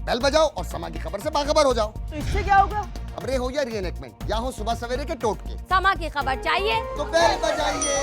بیل بجاؤ اور سما کی خبر سے باخبر ہو جاؤ. تو اس سے کیا ہوگا؟ خبریں ہو یا ری انیکٹمنٹ یا ہو صبح سویرے کے ٹوٹکے، سما کی خبر چاہیے تو بیل بجائیے.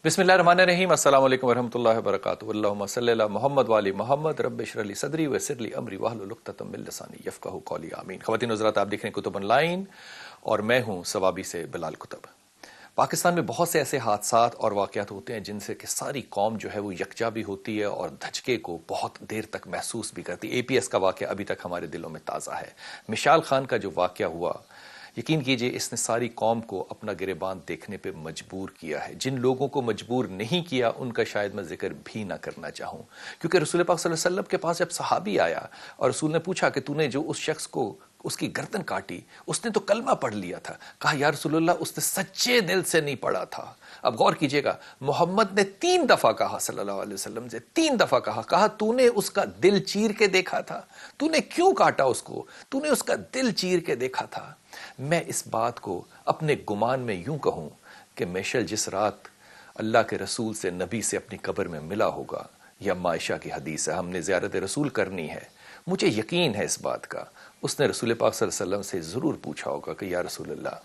بسم اللہ الرحمن الرحیم. السلام علیکم ورحمۃ اللہ وبرکاتہ. اللہم صلی علی محمد وعلی محمد. رب اشرح لی صدری ویسر لی امری واحلل عقدۃ من لسانی یفقہوا قولی. آمین. خواتین و حضرات، آپ دیکھ رہے ہیں کتب آن لائن اور میں ہوں ثوابی سے بلال کتب. پاکستان میں بہت سے ایسے حادثات اور واقعات ہوتے ہیں جن سے کہ ساری قوم جو ہے وہ یکجا بھی ہوتی ہے اور دھچکے کو بہت دیر تک محسوس بھی کرتی ہے. APS کا واقعہ ابھی تک ہمارے دلوں میں تازہ ہے. مشال خان کا جو واقعہ ہوا، یقین کیجئے اس نے ساری قوم کو اپنا گریبان دیکھنے پہ مجبور کیا ہے. جن لوگوں کو مجبور نہیں کیا ان کا شاید میں ذکر بھی نہ کرنا چاہوں، کیونکہ رسول پاک صلی اللہ علیہ وسلم کے پاس جب صحابی آیا اور رسول نے پوچھا کہ تو نے جو اس شخص کو اس کی گردن کاٹی، اس نے تو کلمہ پڑھ لیا تھا. کہا یا رسول اللہ اس نے سچے دل سے نہیں پڑھا تھا. اب غور کیجئے گا، محمد نے 3 دفعہ کہا صلی اللہ علیہ وسلم سے، 3 دفعہ کہا تو نے اس کا دل چیر کے دیکھا تھا؟ تو نے کیوں کاٹا اس کو؟ تو نے اس کا دل چیر کے دیکھا تھا؟ میں اس بات کو اپنے گمان میں یوں کہوں کہ میشل جس رات اللہ کے رسول سے، نبی سے اپنی قبر میں ملا ہوگا، یا عائشہ کی حدیث ہے ہم نے زیارت رسول کرنی ہے، مجھے یقین ہے اس بات کا، اس نے رسول پاک صلی اللہ علیہ وسلم سے ضرور پوچھا ہوگا کہ یا رسول اللہ،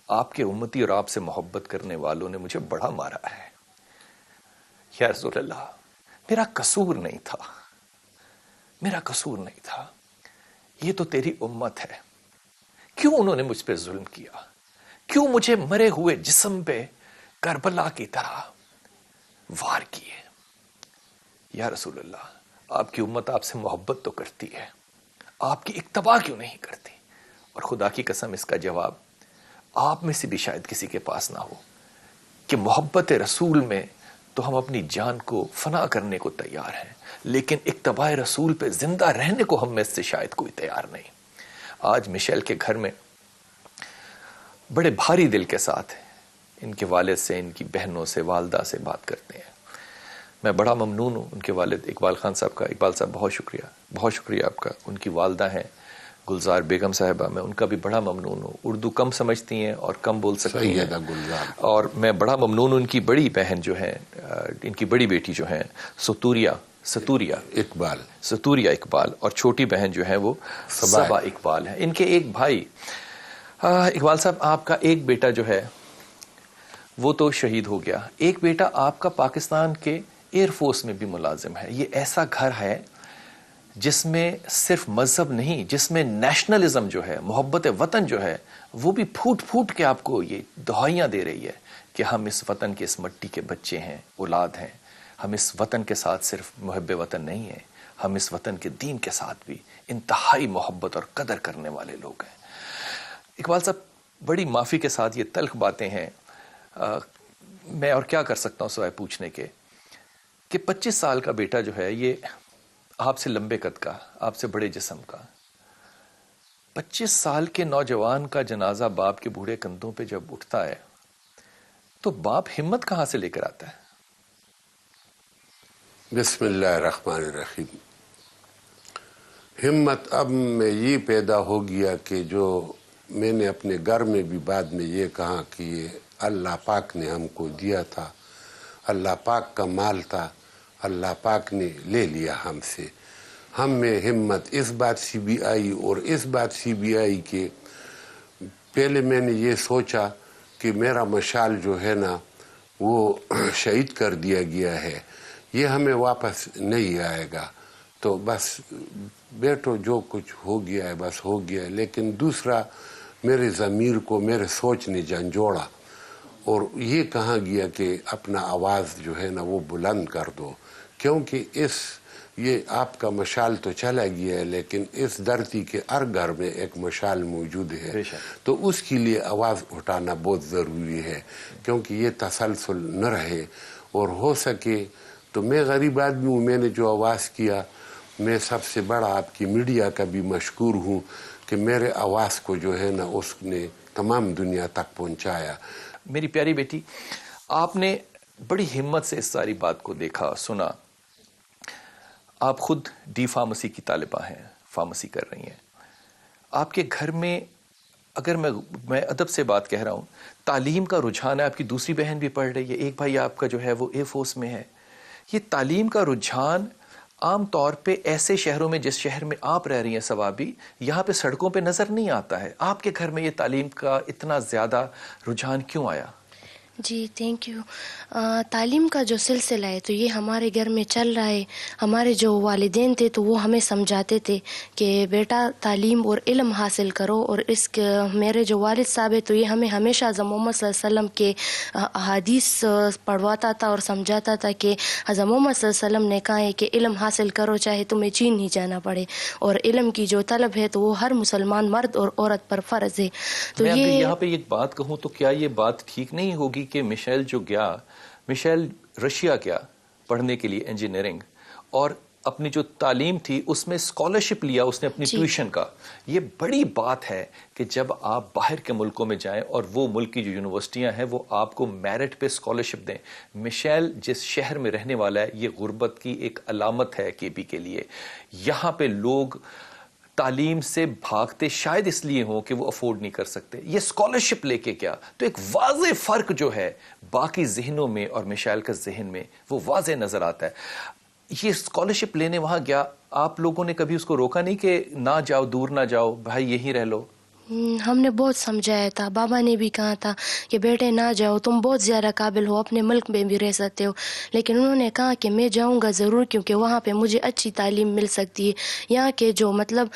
آپ کے امتی اور آپ سے محبت کرنے والوں نے مجھے بڑا مارا ہے. یا رسول اللہ، میرا قصور نہیں تھا، میرا قصور نہیں تھا، یہ تو تیری امت ہے، کیوں انہوں نے مجھ پہ ظلم کیا؟ کیوں مجھے مرے ہوئے جسم پہ کربلا کی طرح وار کیے؟ یا رسول اللہ، آپ کی امت آپ سے محبت تو کرتی ہے، آپ کی اتباع کیوں نہیں کرتی؟ اور خدا کی قسم اس کا جواب آپ میں سے بھی شاید کسی کے پاس نہ ہو کہ محبت رسول میں تو ہم اپنی جان کو فنا کرنے کو تیار ہیں، لیکن اتباع رسول پہ زندہ رہنے کو ہم میں سے شاید کوئی تیار نہیں. آج مشیل کے گھر میں بڑے بھاری دل کے ساتھ ان کے والد سے، ان کی بہنوں سے، والدہ سے بات کرتے ہیں. میں بڑا ممنون ہوں ان کے والد اقبال خان صاحب کا. اقبال صاحب بہت شکریہ آپ کا. ان کی والدہ ہیں گلزار بیگم صاحبہ، میں ان کا بھی بڑا ممنون ہوں. اردو کم سمجھتی ہیں اور کم بول سکتی ہیں، اور میں بڑا ممنون ہوں ان کی بڑی بہن جو ہیں، ان کی بڑی بیٹی جو ہیں ستوریہ اقبال، اور چھوٹی بہن جو ہیں وہ صبا اقبال ہیں. ان کے ایک بھائی اقبال صاحب، آپ کا ایک بیٹا جو ہے وہ تو شہید ہو گیا، ایک بیٹا آپ کا پاکستان کے ایئر فورس میں بھی ملازم ہے. یہ ایسا گھر ہے جس میں صرف مذہب نہیں، جس میں نیشنلزم جو ہے، محبت وطن جو ہے، وہ بھی پھوٹ پھوٹ کے آپ کو یہ دہائیاں دے رہی ہے کہ ہم اس وطن کے، اس مٹی کے بچے ہیں، اولاد ہیں. ہم اس وطن کے ساتھ صرف محب وطن نہیں ہیں، ہم اس وطن کے دین کے ساتھ بھی انتہائی محبت اور قدر کرنے والے لوگ ہیں. اقبال صاحب، بڑی معافی کے ساتھ یہ تلخ باتیں ہیں، میں اور کیا کر سکتا ہوں سوائے پوچھنے کے کہ 25 سال کا بیٹا جو ہے، یہ آپ سے لمبے قد کا، آپ سے بڑے جسم کا، 25 سال کے نوجوان کا جنازہ باپ کے بوڑھے کندھوں پہ جب اٹھتا ہے تو باپ ہمت کہاں سے لے کر آتا ہے؟ بسم اللہ الرحمن الرحیم. ہمت اب میں یہ پیدا ہو گیا کہ جو میں نے اپنے گھر میں بھی بعد میں یہ کہا کہ یہ اللہ پاک نے ہم کو دیا تھا، اللہ پاک کا مال تھا، اللہ پاک نے لے لیا ہم سے. ہم میں ہمت اس بات سے بھی آئی اور اس بات سے بھی آئی کہ پہلے میں نے یہ سوچا کہ میرا مشال جو ہے نا وہ شہید کر دیا گیا ہے، یہ ہمیں واپس نہیں آئے گا، تو بس بیٹو جو کچھ ہو گیا ہے بس ہو گیا ہے. لیکن دوسرا میرے ضمیر کو میرے سوچ نے جھنجھوڑا اور یہ کہا گیا کہ اپنا آواز جو ہے نا وہ بلند کر دو، کیونکہ اس یہ آپ کا مشال تو چلا گیا ہے لیکن اس دھرتی کے ہر گھر میں ایک مشال موجود ہے، تو اس کے لیے آواز اٹھانا بہت ضروری ہے کیونکہ یہ تسلسل نہ رہے، اور ہو سکے تو میں غریب آدمی ہوں، میں نے جو آواز کیا، میں سب سے بڑا آپ کی میڈیا کا بھی مشکور ہوں کہ میرے آواز کو جو ہے نا اس نے تمام دنیا تک پہنچایا۔ میری پیاری بیٹی، آپ نے بڑی ہمت سے اس ساری بات کو دیکھا، سنا۔ آپ خود ڈی فارمیسی کی طالبہ ہیں، فارمیسی کر رہی ہیں۔ آپ کے گھر میں، اگر میں ادب سے بات کہہ رہا ہوں، تعلیم کا رجحان ہے، آپ کی دوسری بہن بھی پڑھ رہی ہے، ایک بھائی آپ کا جو ہے وہ ایئر فورس میں ہے۔ یہ تعلیم کا رجحان عام طور پہ ایسے شہروں میں، جس شہر میں آپ رہ رہی ہیں ثوابی، یہاں پہ سڑکوں پہ نظر نہیں آتا ہے۔ آپ کے گھر میں یہ تعلیم کا اتنا زیادہ رجحان کیوں آیا؟ جی تھینک یو۔ تعلیم کا جو سلسلہ ہے تو یہ ہمارے گھر میں چل رہا ہے۔ ہمارے جو والدین تھے تو وہ ہمیں سمجھاتے تھے کہ بیٹا تعلیم اور علم حاصل کرو، اور میرے جو والد صاحب ہے تو یہ ہمیں ہمیشہ حضرت محمد صلی اللہ علیہ وسلم کے احادیث پڑھواتا تھا اور سمجھاتا تھا کہ حضرت محمد صلی اللہ علیہ وسلم نے کہا ہے کہ علم حاصل کرو چاہے تمہیں چین ہی جانا پڑے، اور علم کی جو طلب ہے تو وہ ہر مسلمان مرد اور عورت پر فرض ہے۔ تو میں یہ یہاں پہ ایک بات کہوں تو کیا یہ بات ٹھیک نہیں ہوگی کہ مشیل جو گیا، مشیل رشیا گیا پڑھنے کے لیے انجینئرنگ، اور اپنی جو تعلیم تھی اس میں اسکالرشپ لیا اس نے اپنی ٹیوشن کا۔ یہ بڑی بات ہے کہ جب آپ باہر کے ملکوں میں جائیں اور وہ ملک کی جو یونیورسٹیاں ہیں وہ آپ کو میرٹ پہ اسکالرشپ دیں۔ مشیل جس شہر میں رہنے والا ہے، یہ غربت کی ایک علامت ہے کے پی کے لیے۔ یہاں پہ لوگ تعلیم سے بھاگتے شاید اس لیے ہوں کہ وہ افورڈ نہیں کر سکتے، یہ اسکالرشپ لے کے کیا، تو ایک واضح فرق جو ہے باقی ذہنوں میں اور مشیل کا ذہن میں وہ واضح نظر آتا ہے۔ یہ اسکالرشپ لینے وہاں گیا، آپ لوگوں نے کبھی اس کو روکا نہیں کہ نہ جاؤ، دور نہ جاؤ، بھائی یہیں رہ لو؟ ہم نے بہت سمجھایا تھا، بابا نے بھی کہا تھا کہ بیٹے نہ جاؤ، تم بہت زیادہ قابل ہو، اپنے ملک میں بھی رہ سکتے ہو، لیکن انہوں نے کہا کہ میں جاؤں گا ضرور کیونکہ وہاں پہ مجھے اچھی تعلیم مل سکتی ہے۔ یہاں کے جو مطلب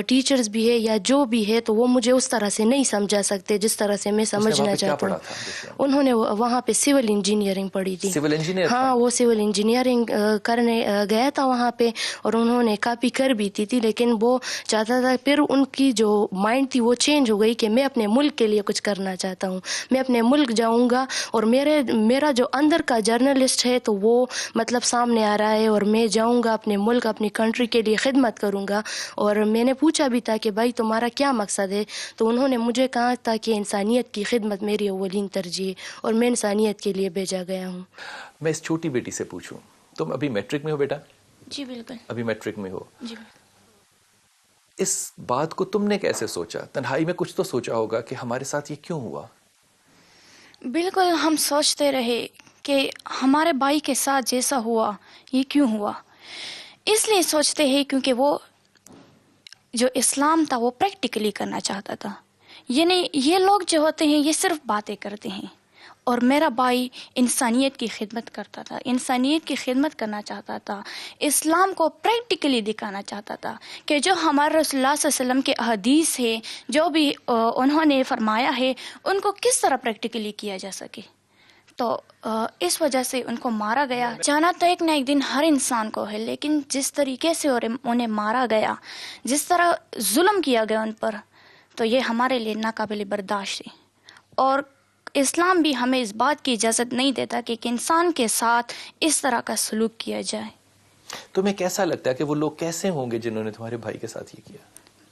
ٹیچرز بھی ہے یا جو بھی ہے تو وہ مجھے اس طرح سے نہیں سمجھا سکتے جس طرح سے میں سمجھنا چاہتا ہوں۔ انہوں نے وہاں پہ سول انجینئرنگ پڑھی تھی۔ Civil engineer? ہاں، وہ سول انجینئرنگ کرنے گیا تھا وہاں پہ، اور انہوں نے کاپی کر بھی تھی لیکن وہ چاہتا تھا، پھر ان کی جو مائنڈ تھی وہ چینج ہو گئی کہ میں اپنے ملک کے لیے کچھ کرنا چاہتا ہوں، میں اپنے ملک جاؤں گا، اور میرا جو اندر کا جرنلسٹ ہے تو وہ مطلب سامنے آ رہا ہے، اور میں جاؤں گا اپنے ملک، اپنی کنٹری کے لیے خدمت کروں گا۔ اور میں نے پوچھا بھی تھا کہ بھائی تمہارا کیا مقصد ہے، تو انہوں نے مجھے کہا تھا کہ انسانیت کی خدمت میری اولین ترجیح ہے، اور میں انسانیت کے لیے بھیجا گیا ہوں۔ میں اس چھوٹی بیٹی سے پوچھوں، تم ابھی میٹرک میں ہو بیٹا؟ جی بالکل۔ ابھی میٹرک میں ہو؟ جی۔ اس بات کو تم نے کیسے سوچا؟ تنہائی میں کچھ تو سوچا ہوگا کہ ہمارے ساتھ یہ کیوں ہوا؟ بالکل، ہم سوچتے رہے کہ ہمارے بھائی کے ساتھ جیسا ہوا یہ کیوں ہوا۔ اس لیے سوچتے ہیں کیونکہ وہ جو اسلام تھا وہ پریکٹیکلی کرنا چاہتا تھا، یعنی یہ لوگ جو ہوتے ہیں یہ صرف باتیں کرتے ہیں، اور میرا بھائی انسانیت کی خدمت کرتا تھا، انسانیت کی خدمت کرنا چاہتا تھا، اسلام کو پریکٹیکلی دکھانا چاہتا تھا کہ جو ہمارے رسول اللہ صلی اللہ علیہ وسلم کے احادیث ہے، جو بھی انہوں نے فرمایا ہے، ان کو کس طرح پریکٹیکلی کیا جا سکے۔ تو اس وجہ سے ان کو مارا گیا۔ جانا تو ایک نہ ایک دن ہر انسان کو ہے، لیکن جس طریقے سے انہیں مارا گیا، جس طرح ظلم کیا گیا ان پر، تو یہ ہمارے لیے ناقابل برداشت ہے، اور اسلام بھی ہمیں اس بات کی اجازت نہیں دیتا کہ ایک انسان کے ساتھ اس طرح کا سلوک کیا جائے۔ تمہیں کیسا لگتا ہے کہ وہ لوگ کیسے ہوں گے جنہوں نے تمہارے بھائی کے ساتھ یہ کیا؟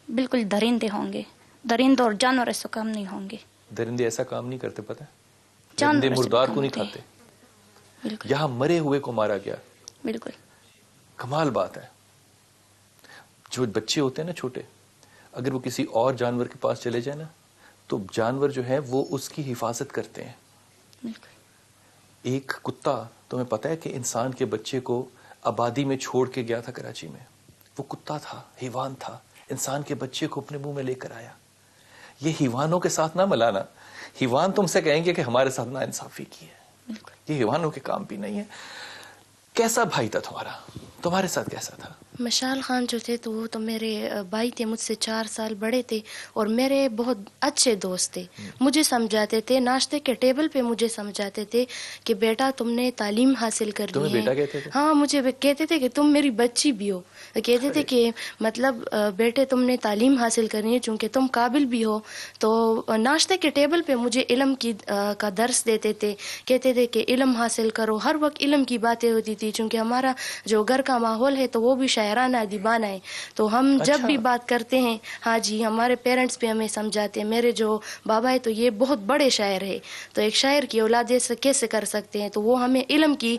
بالکل درندے ہوں گے، درند اور جانور ایسا کام نہیں ہوں گے۔ درندے ایسا کام نہیں کرتے، پتہ ہے؟ درندے مردار کو نہیں کھاتے، بالکل یہاں مرے ہوئے کو مارا گیا۔ بالکل کمال بات ہے۔ جو بچے ہوتے ہیں نا چھوٹے، اگر وہ کسی اور جانور کے پاس چلے جائیں نا تو جانور جو ہے وہ اس کی حفاظت کرتے ہیں۔ بالکل۔ ایک کتا، تمہیں پتہ ہے کہ انسان کے بچے کو آبادی میں چھوڑ کے گیا تھا کراچی میں، وہ کتا تھا، حیوان تھا، انسان کے بچے کو اپنے منہ میں لے کر آیا۔ یہ حیوانوں کے ساتھ نہ ملانا، حیوان تم سے کہیں گے کہ ہمارے ساتھ نا انصافی کی ہے، یہ حیوانوں کے کام بھی نہیں ہے۔ کیسا بھائی تھا تمہارا؟ تمہارے ساتھ کیسا تھا؟ مشال خان جو تھے تو وہ تو میرے بھائی تھے، مجھ سے 4 سال بڑے تھے اور میرے بہت اچھے دوست تھے. مجھے سمجھاتے تھے، ناشتے کے ٹیبل پہ مجھے سمجھاتے تھے کہ بیٹا تم نے تعلیم حاصل کرنی تمہیں ہے. بیٹا کہتے تھے؟ ہاں، مجھے کہتے تھے کہ تم میری بچی بھی ہو. کہتے تھے کہ مطلب بیٹے تم نے تعلیم حاصل کرنی ہے چونکہ تم قابل بھی ہو. تو ناشتے کے ٹیبل پہ مجھے علم کا درس دیتے تھے. کہتے تھے کہ علم حاصل کرو. ہر وقت علم کی باتیں ہوتی تھی چونکہ ہمارا جو گھر کا ماحول ہے تو وہ بھی شاعرانہ ادیبانہ ہے. تو ہم جب بھی بات کرتے ہیں، ہاں جی، ہمارے پیرنٹس بھی ہمیں سمجھاتے ہیں. میرے جو بابا ہے تو یہ بہت بڑے شاعر ہے، تو ایک شاعر کی اولاد ایسے کیسے کر سکتے ہیں. تو وہ ہمیں علم کی،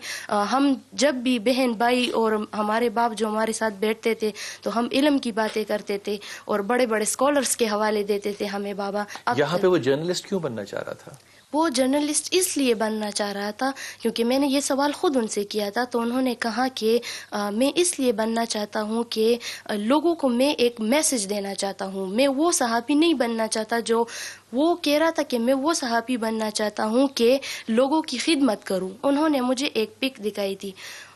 ہم جب بھی بہن بھائی اور ہمارے باپ جو ہمارے ساتھ بیٹھتے تھے تو ہم علم کی باتیں کرتے تھے اور بڑے بڑے اسکالرس کے حوالے دیتے تھے ہمیں بابا. یہاں پہ وہ جرنلسٹ کیوں بننا چاہ رہا تھا؟ وہ جرنلسٹ اس لیے بننا چاہ رہا تھا کیونکہ میں نے یہ سوال خود ان سے کیا تھا تو انہوں نے کہا کہ میں اس لیے بننا چاہتا ہوں کہ لوگوں کو میں ایک میسج دینا چاہتا ہوں. میں وہ صحافی نہیں بننا چاہتا جو وہ کہہ رہا تھا کہ میں وہ صحافی بننا چاہتا ہوں کہ لوگوں کی خدمت کروں. انہوں نے مجھے ایک پک دکھائی تھی.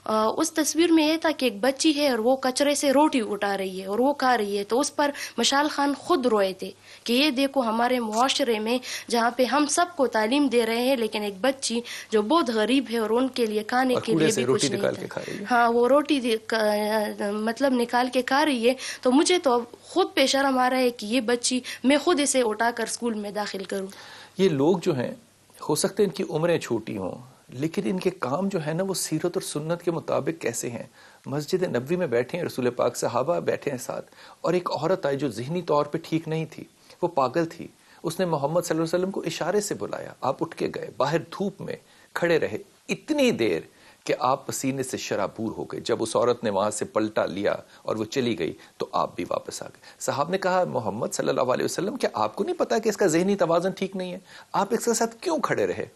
اس تصویر میں یہ تھا کہ ایک بچی ہے اور وہ کچرے سے روٹی اٹھا رہی ہے اور وہ کھا رہی ہے. تو اس پر مشال خان خود روئے تھے کہ یہ دیکھو ہمارے معاشرے میں جہاں پہ ہم سب کو تعلیم دے رہے ہیں لیکن ایک بچی جو بہت غریب ہے اور ان کے لیے کھانے کے لیے بھی کچھ نہیں تھا. ہاں، وہ روٹی مطلب نکال کے کھا رہی ہے. تو مجھے تو خود پہ شرم آ رہا ہے کہ یہ بچی میں خود اسے اٹھا کر اسکول میں داخل کروں. یہ لوگ جو ہیں ہو سکتے ہیں ان کی عمریں چھوٹی ہوں لیکن ان کے کام جو ہے نا وہ سیرت اور سنت کے مطابق کیسے ہیں. مسجد نبوی میں بیٹھے ہیں، رسول پاک صحابہ بیٹھے ہیں ساتھ، اور ایک عورت آئی جو ذہنی طور پہ ٹھیک نہیں تھی، وہ پاگل تھی. اس نے محمد صلی اللہ علیہ وسلم کو اشارے سے بلایا، آپ اٹھ کے گئے، باہر دھوپ میں کھڑے رہے اتنی دیر کہ آپ پسینے سے شرابور ہو گئے. جب اس عورت نے وہاں سے پلٹا لیا اور وہ چلی گئی تو آپ بھی واپس آ گئے. صاحب نے کہا محمد صلی اللہ علیہ وسلم کیا آپ کو نہیں پتا کہ اس کا ذہنی توازن ٹھیک نہیں ہے؟ آپ اس کے ساتھ کیوں کھڑے رہے؟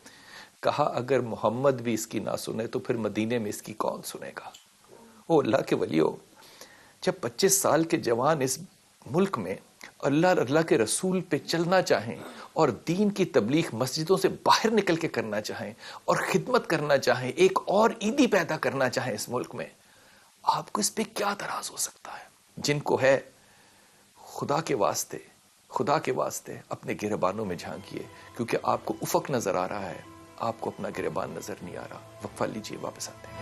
کہا اگر محمد بھی اس کی نہ سنے تو پھر مدینے میں اس کی کون سنے گا؟ او اللہ کے ولیو، جب 25 سال کے جوان اس ملک میں اللہ کے رسول پہ چلنا چاہیں اور دین کی تبلیغ مسجدوں سے باہر نکل کے کرنا چاہیں اور خدمت کرنا چاہیں، ایک اور عیدی پیدا کرنا چاہیں اس ملک میں، آپ کو اس پہ کیا اعتراض ہو سکتا ہے؟ جن کو ہے خدا کے واسطے اپنے گریبانوں میں جھانکیے کیونکہ آپ کو افق نظر آ رہا ہے، آپ کو اپنا گریبان نظر نہیں آ رہا. وقفہ لیجیے، واپس آتے ہیں.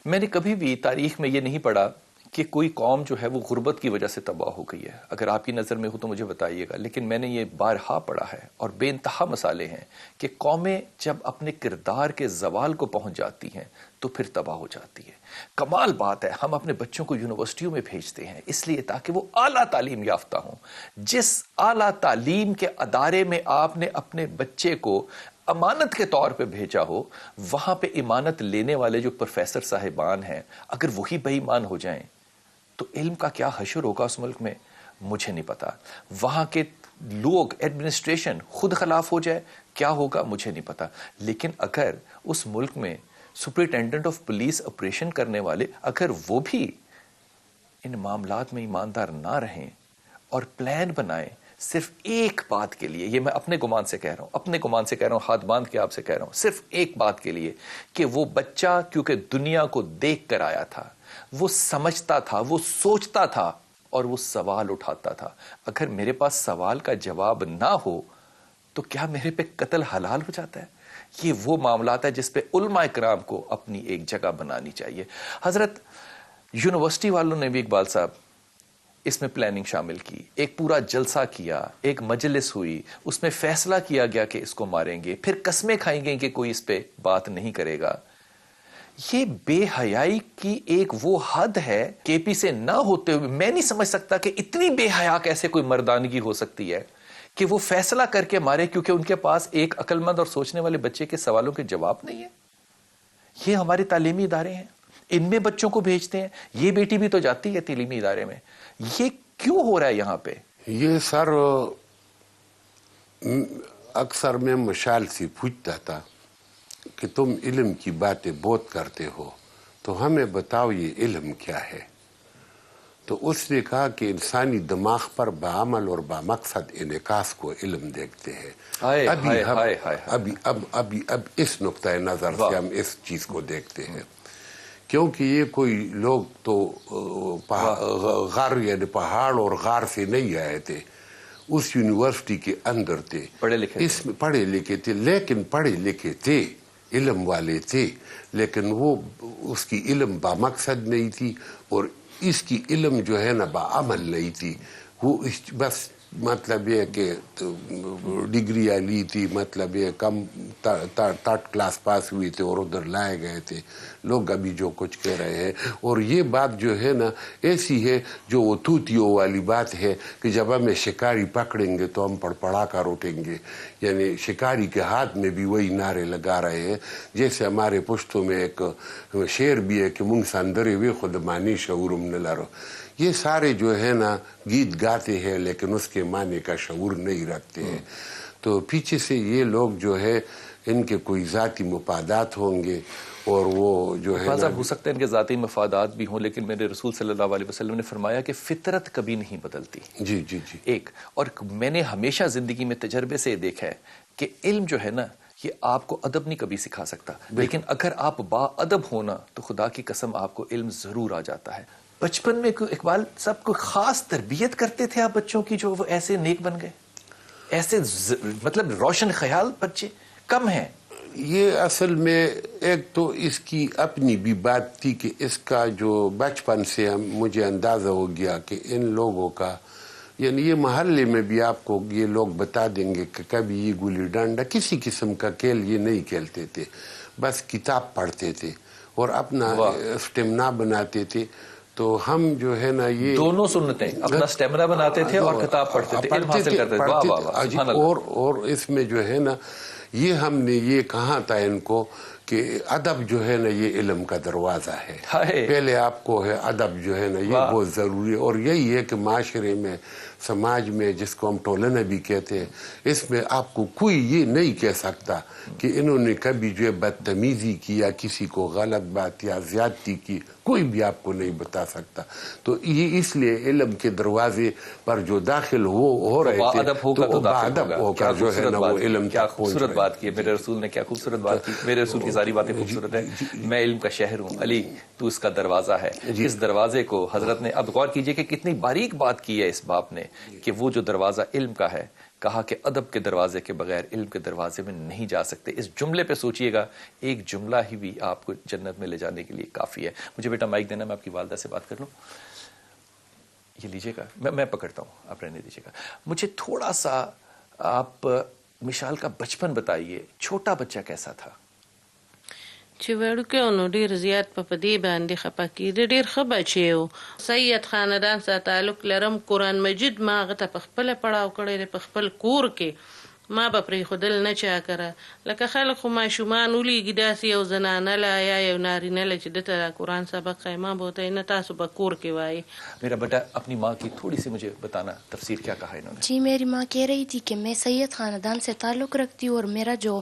میں نے کبھی بھی تاریخ میں یہ نہیں پڑھا کہ کوئی قوم جو ہے وہ غربت کی وجہ سے تباہ ہو گئی ہے. اگر آپ کی نظر میں ہو تو مجھے بتائیے گا. لیکن میں نے یہ بارہا پڑھا ہے اور بے انتہا مسالے ہیں کہ قومیں جب اپنے کردار کے زوال کو پہنچ جاتی ہیں تو پھر تباہ ہو جاتی ہے. کمال بات ہے، ہم اپنے بچوں کو یونیورسٹیوں میں بھیجتے ہیں اس لیے تاکہ وہ اعلیٰ تعلیم یافتہ ہوں. جس اعلیٰ تعلیم کے ادارے میں آپ نے اپنے بچے کو امانت کے طور پہ بھیجا ہو، وہاں پہ امانت لینے والے جو پروفیسر صاحبان ہیں اگر وہی بے ایمان ہو جائیں تو علم کا کیا حشر ہوگا اس ملک میں؟ مجھے نہیں پتا. وہاں کے لوگ، ایڈمنسٹریشن خود خلاف ہو جائے کیا ہوگا؟ مجھے نہیں پتا. لیکن اگر اس ملک میں سپرنٹینڈنٹ آف پولیس آپریشن کرنے والے اگر وہ بھی ان معاملات میں ایماندار نہ رہیں اور پلان بنائیں صرف ایک بات کے لیے، یہ میں اپنے گمان سے کہہ رہا ہوں، ہاتھ باندھ کے آپ سے کہہ رہا ہوں، صرف ایک بات کے لیے کہ وہ بچہ کیونکہ دنیا کو دیکھ کر آیا تھا، وہ سمجھتا تھا، وہ سوچتا تھا اور وہ سوال اٹھاتا تھا. اگر میرے پاس سوال کا جواب نہ ہو تو کیا میرے پہ قتل حلال ہو جاتا ہے؟ یہ وہ معاملات ہے جس پہ علماء کرام کو اپنی ایک جگہ بنانی چاہیے. حضرت یونیورسٹی والوں نے بھی اقبال صاحب اس میں پلاننگ شامل کی، ایک پورا جلسہ کیا، ایک مجلس ہوئی، اس میں فیصلہ کیا گیا کہ اس کو ماریں گے، پھر قسمیں کھائیں گے کہ کوئی اس پہ بات نہیں کرے گا. یہ بے حیائی کی ایک وہ حد ہے کے پی سے نہ ہوتے ہوئے میں نہیں سمجھ سکتا کہ اتنی بے حیا کیسے کوئی مردانگی ہو سکتی ہے کہ وہ فیصلہ کر کے مارے کیونکہ ان کے پاس ایک عقل مند اور سوچنے والے بچے کے سوالوں کے جواب نہیں ہے. یہ ہمارے تعلیمی ادارے ہیں، ان میں بچوں کو بھیجتے ہیں. یہ بیٹی بھی تو جاتی ہے تعلیمی ادارے میں. یہ کیوں ہو رہا ہے یہاں پہ؟ یہ سر اکثر میں مشال سے پوچھتا تھا کہ تم علم کی باتیں بہت کرتے ہو تو ہمیں بتاؤ یہ علم کیا ہے. تو اس نے کہا کہ انسانی دماغ پر بعمل اور بامقصد انعکاس کو علم دیکھتے ہیں. اب اس نقطۂ نظر سے ہم اس چیز کو دیکھتے ہیں، کیونکہ یہ کوئی لوگ تو غار یعنی پہاڑ اور غار سے نہیں آئے تھے، اس یونیورسٹی کے اندر تھے، اس میں پڑھے لکھے تھے، لیکن پڑھے لکھے تھے، علم والے تھے، لیکن وہ اس کی علم بامقصد نہیں تھی، اور اس کی علم جو ہے نا بعمل نہیں تھی. وہ بس مطلب یہ کہ ڈگریاں لی تھی، مطلب یہ کم تھرڈ کلاس پاس ہوئی تھے اور ادھر لائے گئے تھے لوگ ابھی جو کچھ کہہ رہے ہیں. اور یہ بات جو ہے نا ایسی ہے جو وہ توتیوں والی بات ہے کہ جب ہمیں شکاری پکڑیں گے تو ہم پڑا کر اٹھیں گے. یعنی شکاری کے ہاتھ میں بھی وہی نعرے لگا رہے ہیں، جیسے ہمارے پشتوں میں ایک شعر بھی ہے کہ منگ ساندرے وے خود مانی شعورم نہ لارو. یہ سارے جو ہے نا گیت گاتے ہیں لیکن اس کے معنی کا شعور نہیں رکھتے ہیں. تو پیچھے سے یہ لوگ جو ہے ان کے کوئی ذاتی مفادات ہوں گے، اور وہ جو ہے ہو سکتا ہے ان کے ذاتی مفادات بھی ہوں، لیکن میرے رسول صلی اللہ علیہ وسلم نے فرمایا کہ فطرت کبھی نہیں بدلتی. جی جی جی ایک اور میں نے ہمیشہ زندگی میں تجربے سے دیکھا ہے کہ علم جو ہے نا یہ آپ کو ادب نہیں کبھی سکھا سکتا، لیکن اگر آپ با ادب ہونا تو خدا کی قسم آپ کو علم ضرور آ جاتا ہے. بچپن میں اقبال سب کو خاص تربیت کرتے تھے آپ بچوں کی جو وہ ایسے نیک بن گئے، ایسے مطلب روشن خیال بچے کم ہیں. یہ اصل میں ایک تو اس کی اپنی بھی بات تھی کہ اس کا جو بچپن سے مجھے اندازہ ہو گیا کہ ان لوگوں کا، یعنی یہ محلے میں بھی آپ کو یہ لوگ بتا دیں گے کہ کبھی یہ گلی ڈنڈا کسی قسم کا کھیل یہ نہیں کھیلتے تھے، بس کتاب پڑھتے تھے اور اپنا اسٹیمنا بناتے تھے. تو ہم جو ہے نا یہ دونوں سنتیں، اپنا اسٹیمنا بناتے تھے اور کتاب پڑھتے تھے، علم حاصل کرتے تھے. اور اس میں جو ہے نا یہ ہم نے یہ کہا تھا ان کو کہ ادب جو ہے نا یہ علم کا دروازہ ہے. پہلے آپ کو ہے ادب جو ہے نا یہ بہت ضروری ہے. اور یہی ہے کہ معاشرے میں، سماج میں، جس کو ہم ٹولنا بھی کہتے ہیں، اس میں آپ کو کوئی یہ نہیں کہہ سکتا کہ انہوں نے کبھی جو ہے بدتمیزی کی یا کسی کو غلط بات یا زیادتی کی، کوئی بھی آپ کو نہیں بتا سکتا. تو یہ اس لیے علم کے دروازے پر جو داخل ہو رہے تھے تو باادب ہو کر جو ہے نا وہ علم کیا خوبصورت بات کی ہے میرے رسول نے، کیا خوبصورت بات کی. میرے رسول کی ساری باتیں خوبصورت ہیں. میں علم کا شہر ہوں، علی تو اس کا دروازہ ہے. اس دروازے کو حضرت نے، اب غور کیجئے کہ کتنی باریک بات کی ہے اس باپ نے کہ وہ جو دروازہ علم کا ہے، کہا کہ ادب کے دروازے کے بغیر علم کے دروازے میں نہیں جا سکتے. اس جملے پہ سوچئے گا، ایک جملہ ہی بھی آپ کو جنت میں لے جانے کے لیے کافی ہے. مجھے بیٹا مائک دینا، میں آپ کی والدہ سے بات کر لوں. یہ لیجئے گا، میں پکڑتا ہوں، آپ رہنے دیجئے گا. مجھے تھوڑا سا آپ مشال کا بچپن بتائیے، چھوٹا بچہ کیسا تھا؟ چې وړوکی نو ډېر زیات په دې باندې خفه کېده. ډېر ښه بچی و. سید خاندان سره تعلق لرم. قرآن مجید ما هغه ته په خپله پړاو کړی دی، په خپل کور کې ما به پرېښودل نه چا کره. لکه خلک خو ماشومان ولیږي داسې یو زنانه له یا یو نارینه له چې ده ته قرآن سبق ښایي، ما به ورته نه تاسو به کور کې وایي. میرا بیٹا اپنی ماں کی تھوڑی سی مجھے بتانا تفسیر کیا کہا انہوں نے. جی میری ماں کہہ رہی تھی کہ میں سید خاندان سے تعلق رکھتی ہوں، اور میرا جو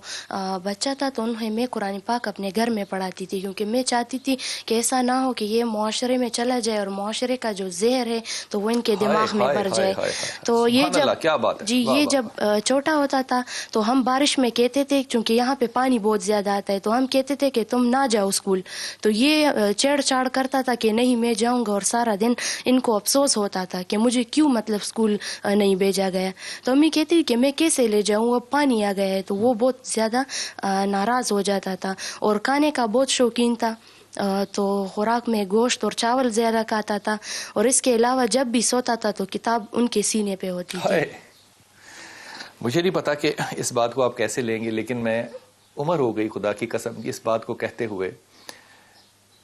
بچہ تھا تو انہیں میں قرآن پاک اپنے گھر میں پڑھاتی تھی، کیونکہ میں چاہتی تھی کہ ایسا نہ ہو کہ یہ معاشرے میں چلا جائے اور معاشرے کا جو زہر ہے تو وہ ان کے دماغ میں بھر جائے. تو یہ جب جی یہ جب چھوٹا ہوتا تھا تو ہم بارش میں کہتے تھے، چونکہ یہاں پہ پانی بہت زیادہ آتا ہے، تو ہم کہتے تھے کہ تم نہ جاؤ اسکول. تو یہ چیڑ چاڑ کرتا تھا کہ نہیں میں جاؤں گا، اور سارا دن ان کو افسوس ہوتا تھا کہ مجھے کیوں مطلب اسکول نہیں بھیجا گیا. تو امی کہتی کہ میں کیسے لے جاؤں، اب پانی آ گیا ہے. تو وہ بہت زیادہ ناراض ہو جاتا تھا، اور کھانے کا بہت شوقین تھا. تو خوراک میں گوشت اور چاول زیادہ کھاتا تھا، اور اس کے علاوہ جب بھی سوتا تھا تو کتاب ان کے سینے پہ ہوتی تھی. مجھے نہیں پتا کہ اس بات کو آپ کیسے لیں گے، لیکن میں عمر ہو گئی خدا کی قسم اس بات کو کہتے ہوئے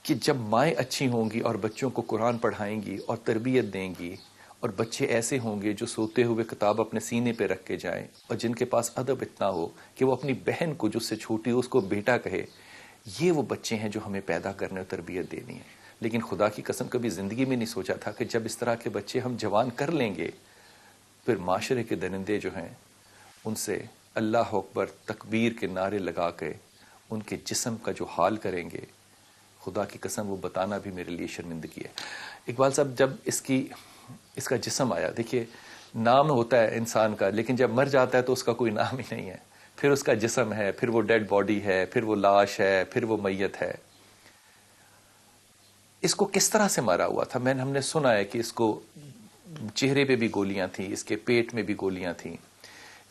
کہ جب مائیں اچھی ہوں گی اور بچوں کو قرآن پڑھائیں گی اور تربیت دیں گی، اور بچے ایسے ہوں گے جو سوتے ہوئے کتاب اپنے سینے پہ رکھ کے جائیں، اور جن کے پاس ادب اتنا ہو کہ وہ اپنی بہن کو جو اس سے چھوٹی ہو اس کو بیٹا کہے، یہ وہ بچے ہیں جو ہمیں پیدا کرنے اور تربیت دینی ہے. لیکن خدا کی قسم کبھی زندگی میں نہیں سوچا تھا کہ جب اس طرح کے بچے ہم جوان کر لیں گے، پھر معاشرے کے درندے جو ہیں ان سے اللہ اکبر تکبیر کے نعرے لگا کے ان کے جسم کا جو حال کریں گے، خدا کی قسم وہ بتانا بھی میرے لیے شرمندگی ہے. اقبال صاحب جب اس کا جسم آیا، دیکھیے نام ہوتا ہے انسان کا، لیکن جب مر جاتا ہے تو اس کا کوئی نام ہی نہیں ہے. پھر اس کا جسم ہے، پھر وہ ڈیڈ باڈی ہے، پھر وہ لاش ہے، پھر وہ میت ہے. اس کو کس طرح سے مارا ہوا تھا؟ ہم نے سنا ہے کہ اس کو چہرے پہ بھی گولیاں تھیں، اس کے پیٹ میں بھی گولیاں تھیں،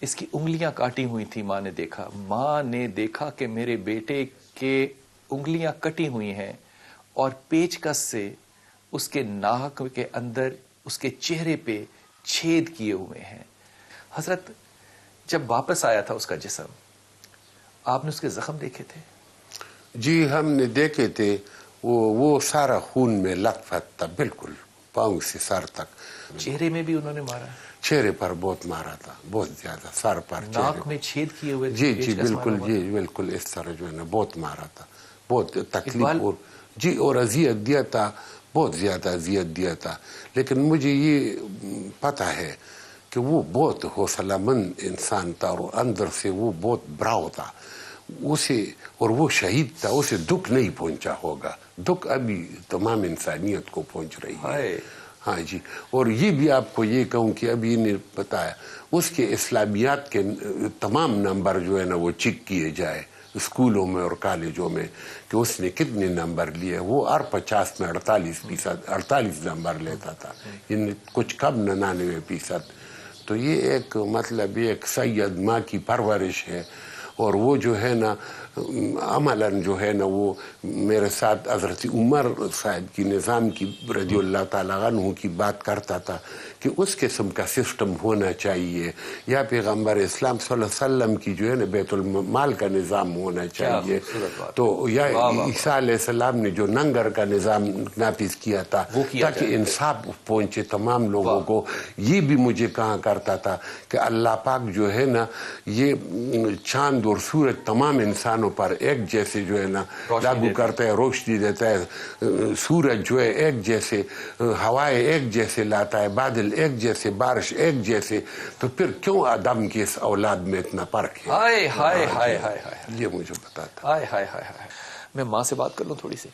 اس کی انگلیاں کاٹی ہوئی تھیں. ماں نے دیکھا کہ میرے بیٹے کے انگلیاں کٹی ہوئی ہیں اور پیچ کس سے اس کے ناک کے اندر اس کے چہرے پہ چھید کیے ہوئے ہیں. حضرت جب واپس آیا تھا اس کا جسم، آپ نے اس کے زخم دیکھے تھے؟ جی ہم نے دیکھے تھے. وہ سارا خون میں لت پت تھا، بالکل پاؤں سے سر تک. چہرے میں بھی انہوں نے مارا؟ چہرے پر بہت مارا تھا، بہت زیادہ. سر پر، ناک میں چھید کیے ہوئے؟ جی جی بالکل، جی بالکل اس طرح جو ہے نا بہت مارا تھا، بہت تکلیف اور جی اور اذیت دیا تھا، بہت زیادہ اذیت دیا تھا. لیکن مجھے یہ پتہ ہے کہ وہ بہت حوصلہ مند انسان تھا اور اندر سے وہ بہت براؤ تھا. اور وہ شہید تھا، اسے دکھ نہیں پہنچا ہوگا. دکھ ابھی تمام انسانیت کو پہنچ رہی ہے. ہاں جی. اور یہ بھی آپ کو یہ کہوں کہ ابھی نے بتایا اس کے اسلامیات کے تمام نمبر جو ہے نا وہ چیک کیے جائے اسکولوں میں اور کالجوں میں کہ اس نے کتنے نمبر لیے. وہ 50 میں 48 نمبر لیتا تھا، کچھ کم 99%. تو یہ ایک مطلب ایک سید ماں کی پرورش ہے. اور وہ جو ہے نا عملاً جو ہے نا وہ میرے ساتھ حضرت عمر صاحب کی نظام کی رضی اللہ تعالیٰ عنہ کی بات کرتا تھا کہ اس قسم کا سسٹم ہونا چاہیے، یا پیغمبر اسلام صلی اللہ علیہ وسلم کی جو ہے نا بیت المال کا نظام ہونا چاہیے. تو یا عیسیٰ علیہ السلام نے جو لنگر کا نظام نافذ کیا تھا تاکہ انصاف پہنچے تمام لوگوں کو. یہ بھی مجھے کہا کرتا تھا کہ اللہ پاک جو ہے نا یہ چاند اور سورج تمام انسانوں پر ایک جیسے جو ہے نا لاگو کرتا ہے، روشنی دیتا ہے. سورج جو ہے ایک جیسے، ہوائیں ایک جیسے لاتا ہے، بادل ایک جیسے، بارش ایک جیسے. تو پھر کیوں آدم کی اس اولاد میں اتنا فرق ہے؟ ہائے ہائے ہائے ہائے، یہ مجھے بتاتا. ہائے ہائے ہائے ہائے. میں ماں سے بات کر لوں تھوڑی سی.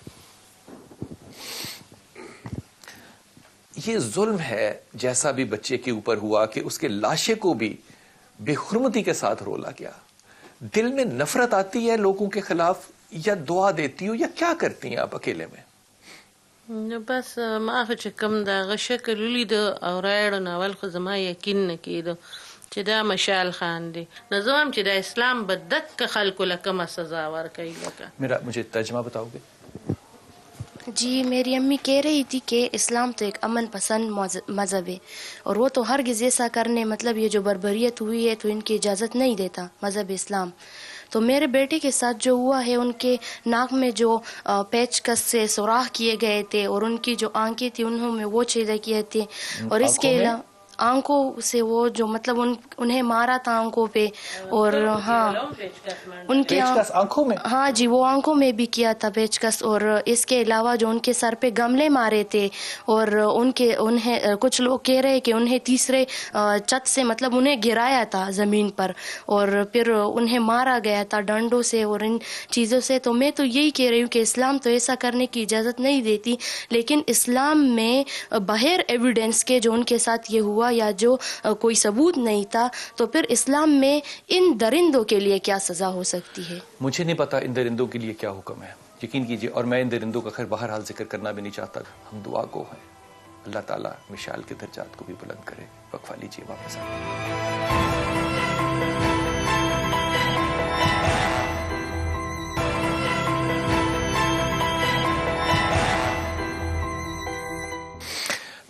یہ ظلم ہے جیسا بھی بچے کے اوپر ہوا کہ اس کے لاشے کو بھی بے حرمتی کے ساتھ رولا گیا. دل میں نفرت آتی ہے لوگوں کے خلاف، یا دعا دیتی ہو، یا کیا کرتی ہیں آپ اکیلے میں؟ بس ما خو چې کوم دغه شکل ولیده او راړو نو اول خو زما یقین نه کېده چې دا مشال خان دی. نو زه وایم چې د اسلام به دقه خلکو له کومه سزا ورکوي. لکه مجھے ترجمہ بتاؤ گے؟ جی میری امی کہہ رہی تھی کہ اسلام تو ایک امن پسند مذہب ہے، اور وہ تو ہرگز ایسا کرنے، مطلب یہ جو بربریت ہوئی ہے تو ان کی اجازت نہیں دیتا مذہب اسلام. تو میرے بیٹے کے ساتھ جو ہوا ہے، ان کے ناک میں جو پیچ کس سے سوراخ کیے گئے تھے اور ان کی جو آنکھیں تھیں انہوں میں وہ چھیدے کیے تھے، اور اس کے علاوہ آنکھوں سے وہ جو مطلب انہیں مارا تھا آنکھوں پہ. اور ہاں ان کے آنکھوں میں، ہاں جی وہ آنکھوں میں بھی کیا تھا پیچکس. اور اس کے علاوہ جو ان کے سر پہ گملے مارے تھے، اور انہیں کچھ لوگ کہہ رہے کہ انہیں تیسرے چھت سے مطلب انہیں گرایا تھا زمین پر، اور پھر انہیں مارا گیا تھا ڈنڈوں سے اور ان چیزوں سے. تو میں تو یہی کہہ رہی ہوں کہ اسلام تو ایسا کرنے کی اجازت نہیں دیتی، لیکن اسلام میں بغیر ایویڈنس کے جو ان کے ساتھ یہ ہوا یا جو کوئی ثبوت نہیں تھا، تو پھر اسلام میں ان درندوں کے لیے کیا سزا ہو سکتی ہے؟ مجھے نہیں پتا ان درندوں کے لیے کیا حکم ہے، یقین کیجیے. اور میں ان درندوں کا خیر بہرحال ذکر کرنا بھی نہیں چاہتا. ہم دعا گو ہیں، اللہ تعالیٰ مشال کے درجات کو بھی بلند کرے. وقفہ لیجیے، واپس آئیں.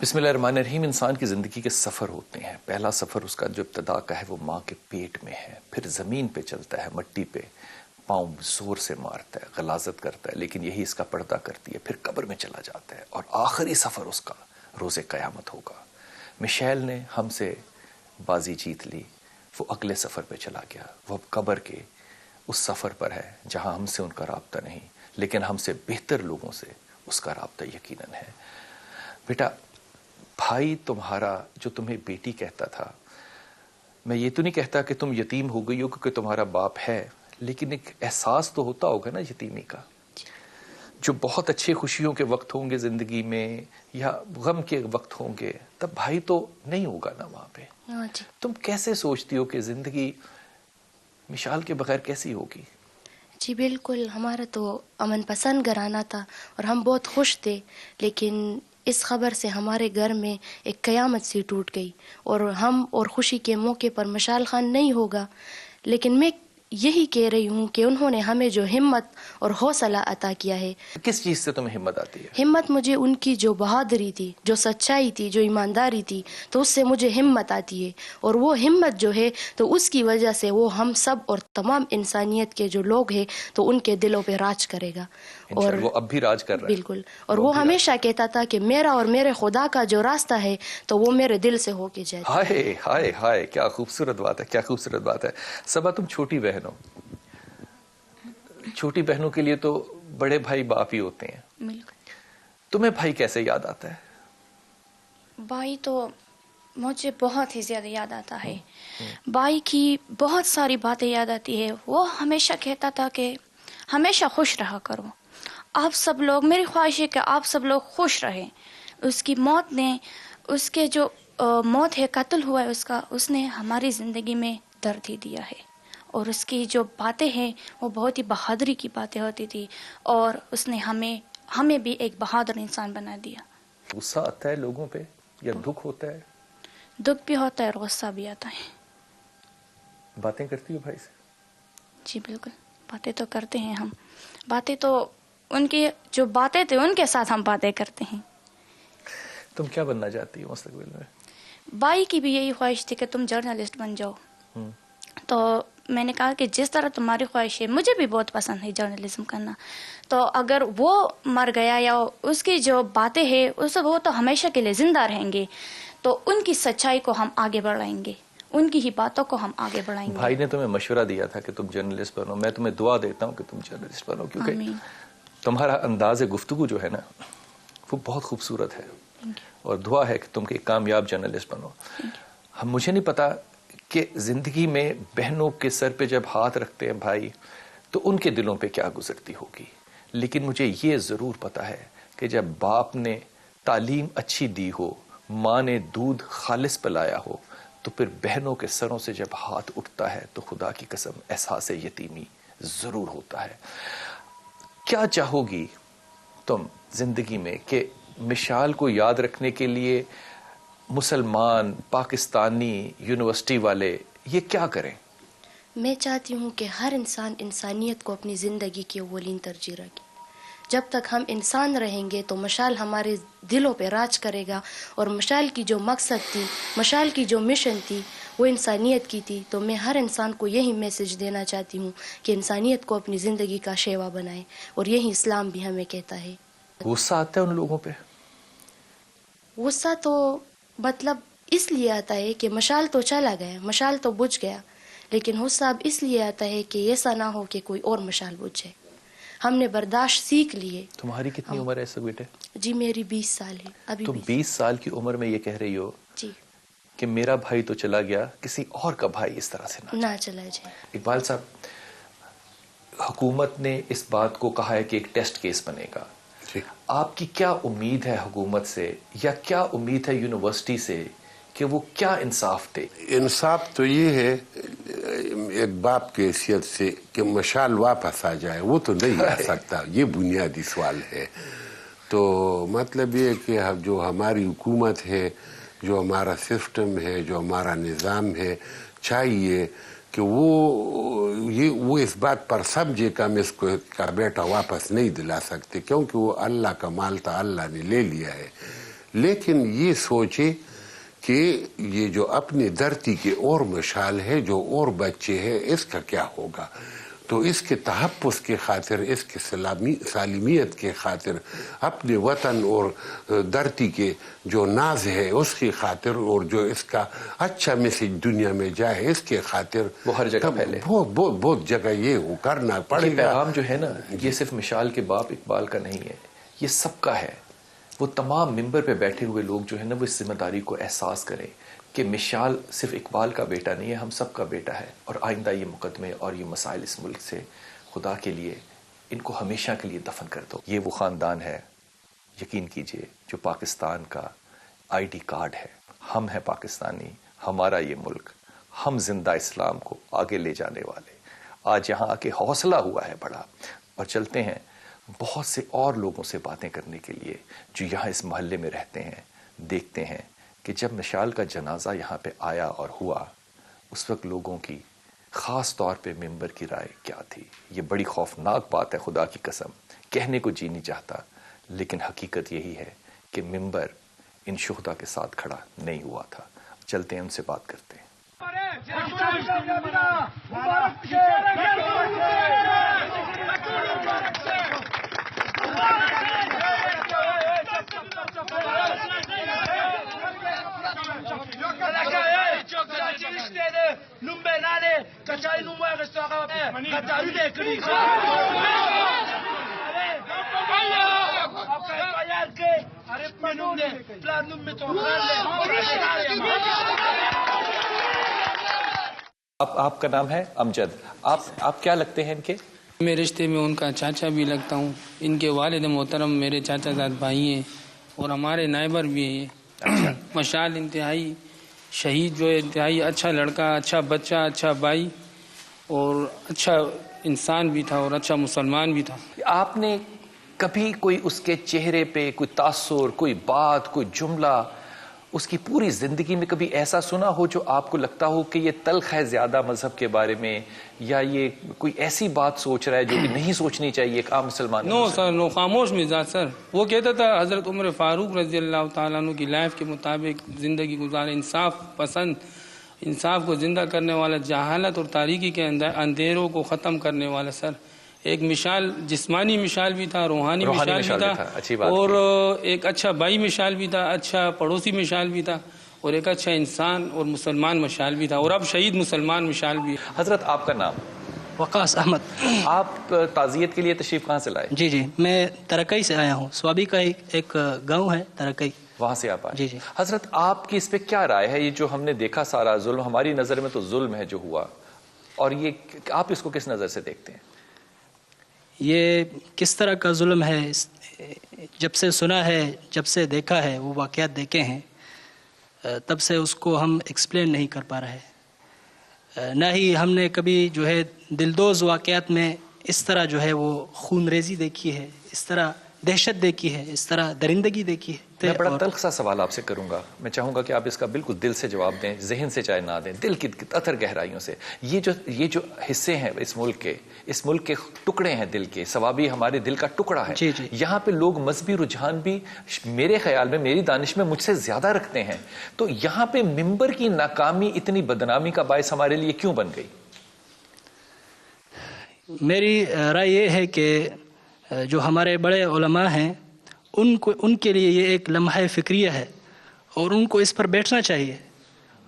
بسم اللہ الرحمن الرحیم. انسان کی زندگی کے سفر ہوتے ہیں. پہلا سفر اس کا جو ابتدا کا ہے وہ ماں کے پیٹ میں ہے، پھر زمین پہ چلتا ہے، مٹی پہ پاؤں زور سے مارتا ہے، غلاظت کرتا ہے، لیکن یہی اس کا پردہ کرتی ہے. پھر قبر میں چلا جاتا ہے، اور آخری سفر اس کا روز قیامت ہوگا. مشیل نے ہم سے بازی جیت لی، وہ اگلے سفر پہ چلا گیا. وہ اب قبر کے اس سفر پر ہے جہاں ہم سے ان کا رابطہ نہیں، لیکن ہم سے بہتر لوگوں سے اس کا رابطہ یقیناً ہے. بیٹا، بھائی تمہارا جو تمہیں بیٹی کہتا تھا، میں یہ تو نہیں کہتا کہ تم یتیم ہو گئی ہو کیونکہ تمہارا باپ ہے، لیکن ایک احساس تو ہوتا ہوگا نا یتیمی کا. جو بہت اچھے خوشیوں کے وقت ہوں گے زندگی میں یا غم کے وقت ہوں گے تب بھائی تو نہیں ہوگا نا وہاں پہ. ہاں جی. تم کیسے سوچتی ہو کہ زندگی مشال کے بغیر کیسی ہوگی؟ جی بالکل، ہمارا تو امن پسند گھرانہ تھا اور ہم بہت خوش تھے، لیکن اس خبر سے ہمارے گھر میں ایک قیامت سی ٹوٹ گئی اور ہم اور خوشی کے موقع پر مشال خان نہیں ہوگا. لیکن میں یہی کہہ رہی ہوں کہ انہوں نے ہمیں جو ہمت اور حوصلہ عطا کیا ہے. کس چیز سے تمہیں ہمت آتی ہے؟ ہمت مجھے ان کی جو بہادری تھی، جو سچائی تھی، جو ایمانداری تھی، تو اس سے مجھے ہمت آتی ہے. اور وہ ہمت جو ہے تو اس کی وجہ سے وہ ہم سب اور تمام انسانیت کے جو لوگ ہیں تو ان کے دلوں پہ راج کرے گا. اور وہ اب بھی راج کر رہا ہے. بالکل. اور وہ ہمیشہ کہتا تھا کہ میرا اور میرے خدا کا جو راستہ ہے تو وہ میرے دل سے ہو کے جائے. ہائے ہائے ہائے، کیا خوبصورت بات ہے، کیا خوبصورت بات ہے. صبا تم چھوٹی بہن ہو، چھوٹی بہنوں کے لیے تو بڑے بھائی باپ ہی ہوتے ہیں. بالکل. تمہیں بھائی کیسے یاد آتا ہے؟ بھائی تو مجھے بہت ہی زیادہ یاد آتا ہے. بھائی کی بہت ساری باتیں یاد آتی ہے. وہ ہمیشہ کہتا تھا کہ ہمیشہ خوش رہا کرو، آپ سب لوگ، میری خواہش ہے کہ آپ سب لوگ خوش رہیں. اس کی موت نے، اس کے جو موت ہے، قتل ہوا ہے اس کا، اس نے ہماری زندگی میں درد ہی دیا ہے. اور اس کی جو باتیں ہیں وہ بہت ہی بہادری کی باتیں ہوتی تھی اور اس نے ہمیں بھی ایک بہادر انسان بنا دیا. غصہ آتا ہے لوگوں پہ یا دکھ ہوتا ہے؟ دکھ بھی ہوتا ہے اور غصہ بھی آتا ہے. باتیں کرتی ہو بھائی سے؟ جی بالکل، باتیں تو کرتے ہیں ہم. باتیں تو ان کی جو باتیں تھے ان کے ساتھ ہم باتیں کرتے ہیں. تم کیا بننا چاہتی ہو مستقبل میں؟ بھائی کی بھی یہی خواہش تھی کہ تم جرنلسٹ بن جاؤ. تو میں نے کہا کہ جس طرح تمہاری خواہش ہے مجھے بھی بہت پسند ہے جرنلزم کرنا. تو اگر وہ مر گیا یا اس کی جو باتیں ہیں وہ تو ہمیشہ کے لیے زندہ رہیں گے، تو ان کی سچائی کو ہم آگے بڑھائیں گے، ان کی ہی باتوں کو ہم آگے بڑھائیں گے. بھائی نے تمہیں مشورہ دیا تھا کہ تم جرنلسٹ بنو. میں تمہیں دعا دیتا ہوں کہ تم جرنلسٹ بنو، کیونکہ آمین. تمہارا انداز گفتگو جو ہے نا وہ بہت خوبصورت ہے اور دعا ہے کہ تم ایک کامیاب جرنلسٹ بنو. مجھے نہیں پتا کہ زندگی میں بہنوں کے سر پہ جب ہاتھ رکھتے ہیں بھائی تو ان کے دلوں پہ کیا گزرتی ہوگی، لیکن مجھے یہ ضرور پتا ہے کہ جب باپ نے تعلیم اچھی دی ہو، ماں نے دودھ خالص پلایا ہو، تو پھر بہنوں کے سروں سے جب ہاتھ اٹھتا ہے تو خدا کی قسم احساس یتیمی ضرور ہوتا ہے. کیا چاہو گی تم زندگی میں کہ مشال کو یاد رکھنے کے لیے مسلمان، پاکستانی، یونیورسٹی والے یہ کیا کریں؟ میں چاہتی ہوں کہ ہر انسان انسانیت کو اپنی زندگی کی اولین ترجیح رکھے. جب تک ہم انسان رہیں گے تو مشال ہمارے دلوں پہ راج کرے گا. اور مشال کی جو مقصد تھی، مشال کی جو مشن تھی وہ انسانیت کی تھی. تو میں ہر انسان کو یہی میسج دینا چاہتی ہوں کہ انسانیت کو اپنی زندگی کا شیوا بنائے، اور یہی اسلام بھی ہمیں کہتا ہے. غصہ آتا ہے ان لوگوں پہ؟ غصہ تو مطلب اس لیے آتا ہے کہ مشال تو چلا گیا، مشال تو بجھ گیا، لیکن غصہ اب اس لیے آتا ہے کہ ایسا نہ ہو کہ کوئی اور مشال بجھ جائے. ہم نے برداشت سیکھ لیے. تمہاری کتنی عمر ہے اس بیٹے؟ جی میری 20 سال ہے ابھی. تم 20 سال کی عمر میں یہ کہہ رہی ہو جی کہ میرا بھائی تو چلا گیا، کسی اور کا بھائی اس طرح سے نہ چلا جائے. اقبال صاحب، حکومت نے اس بات کو کہا ہے کہ ایک ٹیسٹ کیس بنے گا. آپ کی کیا امید ہے حکومت سے، یا کیا امید ہے یونیورسٹی سے کہ وہ کیا انصاف دے؟ انصاف تو یہ ہے ایک باپ کی حیثیت سے کہ مشال واپس آ جائے. وہ تو نہیں آ سکتا، یہ بنیادی سوال ہے. تو مطلب یہ کہ جو ہماری حکومت ہے، جو ہمارا سسٹم ہے، جو ہمارا نظام ہے، چاہیے کہ وہ اس بات پر سمجھے کہ ہم اس کو کا بیٹا واپس نہیں دلا سکتے، کیونکہ وہ اللہ کا مال تھا، اللہ نے لے لیا ہے. لیکن یہ سوچے کہ یہ جو اپنی دھرتی کے اور مشال ہے، جو اور بچے ہیں، اس کا کیا ہوگا. تو اس کے تحفظ کی خاطر، اس کے سالمیت کے خاطر، اپنے وطن اور دھرتی کے جو ناز ہے اس کی خاطر، اور جو اس کا اچھا میسج دنیا میں جائے اس کے خاطر وہ ہر جگہ پھیلے. بہت جگہ یہ کرنا پڑے یہ گا. پیغام جو ہے نا، یہ صرف مشال کے باپ اقبال کا نہیں ہے، یہ سب کا ہے. وہ تمام ممبر پہ بیٹھے ہوئے لوگ جو ہے نا وہ اس ذمہ داری کو احساس کریں کہ مشال صرف اقبال کا بیٹا نہیں ہے، ہم سب کا بیٹا ہے. اور آئندہ یہ مقدمے اور یہ مسائل اس ملک سے خدا کے لیے ان کو ہمیشہ کے لیے دفن کر دو. یہ وہ خاندان ہے یقین کیجئے جو پاکستان کا آئی ڈی کارڈ ہے. ہم ہیں پاکستانی, ہمارا یہ ملک, ہم زندہ اسلام کو آگے لے جانے والے. آج یہاں آ کے حوصلہ ہوا ہے بڑا, اور چلتے ہیں بہت سے اور لوگوں سے باتیں کرنے کے لیے جو یہاں اس محلے میں رہتے ہیں. دیکھتے ہیں کہ جب مشال کا جنازہ یہاں پہ آیا اور ہوا, اس وقت لوگوں کی خاص طور پہ ممبر کی رائے کیا تھی. یہ بڑی خوفناک بات ہے, خدا کی قسم کہنے کو جی نہیں چاہتا, لیکن حقیقت یہی ہے کہ ممبر ان شہداء کے ساتھ کھڑا نہیں ہوا تھا. چلتے ہیں ان سے بات کرتے ہیں. آپ کا نام ہے امجد, آپ کیا لگتے ہیں ان کے؟ میں رشتے میں ان کا چاچا بھی لگتا ہوں. ان کے والد محترم میرے چاچا زاد بھائی ہیں, اور ہمارے نائبر بھی ہیں. مشال انتہائی شہید جو ہے, انتہائی اچھا لڑکا, اچھا بچہ, اچھا بھائی, اور اچھا انسان بھی تھا اور اچھا مسلمان بھی تھا. آپ نے کبھی کوئی اس کے چہرے پہ کوئی تاثر, کوئی بات, کوئی جملہ اس کی پوری زندگی میں کبھی ایسا سنا ہو جو آپ کو لگتا ہو کہ یہ تلخ ہے زیادہ مذہب کے بارے میں, یا یہ کوئی ایسی بات سوچ رہا ہے جو کہ نہیں سوچنی چاہیے ایک عام مسلمان؟ نو سر, نو, خاموش مزاج سر. وہ کہتا تھا حضرت عمر فاروق رضی اللہ تعالیٰ عنہ کی لائف کے مطابق زندگی گزارے, انصاف پسند, انصاف کو زندہ کرنے والا, جہالت اور تاریکی کے اندھیروں کو ختم کرنے والا. سر ایک مشال, جسمانی مشال بھی تھا, روحانی مشال بھی تھا, اور ایک اچھا بھائی مشال بھی تھا, اچھا پڑوسی مشال بھی تھا, اور ایک اچھا انسان اور مسلمان مشال بھی تھا, اور اب شہید مسلمان مشال بھی. حضرت آپ کا نام؟ وقاص احمد. آپ تعزیت کے لیے تشریف کہاں سے لائے؟ جی میں ترکئی سے آیا ہوں. سوابی کا ایک گاؤں ہے ترکئی, وہاں سے آپ آئے. جی. حضرت آپ کی اس پہ کیا رائے ہے؟ یہ جو ہم نے دیکھا سارا ظلم, ہماری نظر میں تو ظلم ہے جو ہوا, اور یہ آپ اس کو کس نظر سے دیکھتے ہیں؟ یہ کس طرح کا ظلم ہے, جب سے سنا ہے, جب سے دیکھا ہے, وہ واقعات دیکھے ہیں, تب سے اس کو ہم ایکسپلین نہیں کر پا رہے. نہ ہی ہم نے کبھی جو ہے دلدوز واقعات میں اس طرح جو ہے وہ خون ریزی دیکھی ہے, اس طرح دہشت دیکھی ہے, اس طرح درندگی دیکھی ہے. میں بڑا تلخ سا سوال آپ سے کروں گا, میں چاہوں گا کہ آپ اس کا بالکل دل سے جواب دیں, ذہن سے چاہے نہ دیں, دل کی اتر گہرائیوں سے. یہ جو حصے ہیں اس ملک کے ٹکڑے ہیں دل کے, ثوابی ہمارے دل کا ٹکڑا ہے. جی. یہاں پہ لوگ مذہبی رجحان بھی میرے خیال میں, میری دانش میں مجھ سے زیادہ رکھتے ہیں. تو یہاں پہ ممبر کی ناکامی اتنی بدنامی کا باعث ہمارے لیے کیوں بن گئی؟ میری رائے یہ ہے کہ جو ہمارے بڑے علماء ہیں ان کے لیے یہ ایک لمحہ فکریہ ہے, اور ان کو اس پر بیٹھنا چاہیے,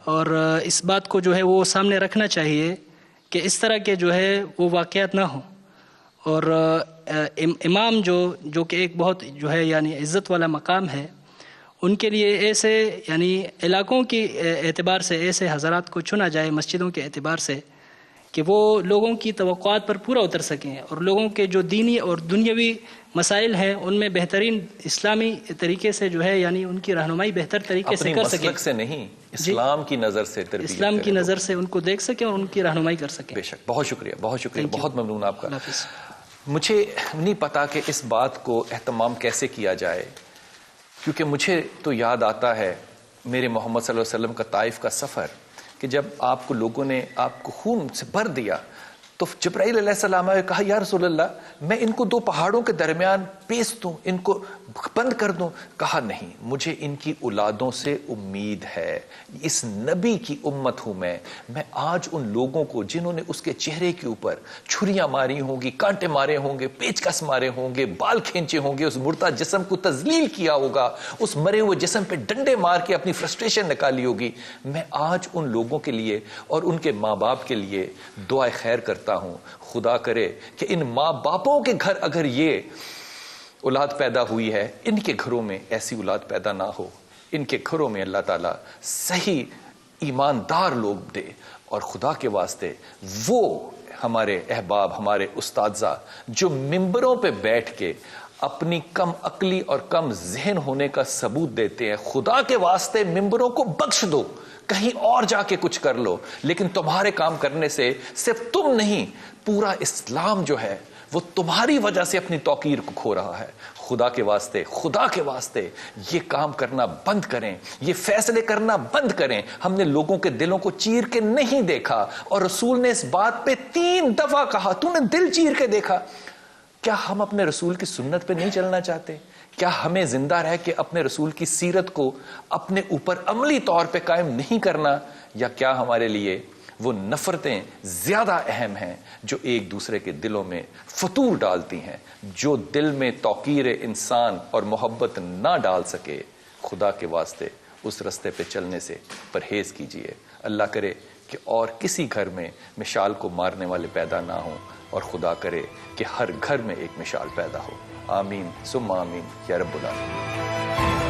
اور اس بات کو جو ہے وہ سامنے رکھنا چاہیے کہ اس طرح کے جو ہے وہ واقعات نہ ہوں. اور امام جو کہ ایک بہت جو ہے یعنی عزت والا مقام ہے, ان کے لیے ایسے یعنی علاقوں کی اعتبار سے ایسے حضرات کو چنا جائے, مسجدوں کے اعتبار سے, کہ وہ لوگوں کی توقعات پر پورا اتر سکیں, اور لوگوں کے جو دینی اور دنیاوی مسائل ہیں ان میں بہترین اسلامی طریقے سے جو ہے یعنی ان کی رہنمائی بہتر طریقے سے کر سکیں. اپنی مسلک سے نہیں, اسلام کی نظر سے تربیت, اسلام کی نظر سے ان کو دیکھ سکیں اور ان کی رہنمائی کر سکیں. بے شک, بہت شکریہ, بہت ممنون آپ کا. مجھے نہیں پتا کہ اس بات کو اہتمام کیسے کیا جائے, کیونکہ مجھے تو یاد آتا ہے میرے محمد صلی اللہ علیہ وسلم کا طائف کا سفر, کہ جب آپ کو لوگوں نے آپ کو خون سے بھر دیا تو جبرائیل علیہ السلام نے کہا یا رسول اللہ میں ان کو 2 پہاڑوں کے درمیان پیس دوں, ان کو بند کر دوں؟ کہا نہیں, مجھے ان کی اولادوں سے امید ہے, اس نبی کی امت ہوں میں آج ان لوگوں کو جنہوں نے اس کے چہرے کے اوپر چھریاں ماری ہوں گی, کانٹے مارے ہوں گے, پیچکس مارے ہوں گے, بال کھینچے ہوں گے, اس مردہ جسم کو تذلیل کیا ہوگا, اس مرے ہوئے جسم پہ ڈنڈے مار کے اپنی فرسٹریشن نکالی ہوگی, میں آج ان لوگوں کے لیے اور ان کے ماں باپ کے لیے دعائے خیر کرتا ہوں. خدا کرے کہ ان ماں باپوں کے گھر اگر یہ اولاد پیدا ہوئی ہے, ان کے گھروں میں ایسی اولاد پیدا نہ ہو, ان کے گھروں میں اللہ تعالیٰ صحیح ایماندار لوگ دے, اور خدا کے واسطے وہ ہمارے احباب، ہمارے اساتذہ جو ممبروں پہ بیٹھ کے اپنی کم عقلی اور کم ذہن ہونے کا ثبوت دیتے ہیں، خدا کے واسطے ممبروں کو بخش دو، کہیں اور جا کے کچھ کر لو، لیکن تمہارے کام کرنے سے صرف تم نہیں، پورا اسلام جو ہے وہ تمہاری وجہ سے اپنی توقیر کو کھو رہا ہے۔ خدا کے واسطے یہ کام کرنا بند کریں، یہ فیصلے کرنا بند کریں۔ ہم نے لوگوں کے دلوں کو چیر کے نہیں دیکھا، اور رسول نے اس بات پہ 3 دفعہ کہا تو نے دل چیر کے دیکھا۔ کیا ہم اپنے رسول کی سنت پہ نہیں چلنا چاہتے؟ کیا ہمیں زندہ رہ کے اپنے رسول کی سیرت کو اپنے اوپر عملی طور پہ قائم نہیں کرنا؟ یا کیا ہمارے لیے وہ نفرتیں زیادہ اہم ہیں جو ایک دوسرے کے دلوں میں فتور ڈالتی ہیں؟ جو دل میں توقیر انسان اور محبت نہ ڈال سکے، خدا کے واسطے اس رستے پہ چلنے سے پرہیز کیجیے۔ اللہ کرے کہ اور کسی گھر میں مشال کو مارنے والے پیدا نہ ہوں، اور خدا کرے کہ ہر گھر میں ایک مشال پیدا ہو۔ آمین ثم آمین یا رب العالمین۔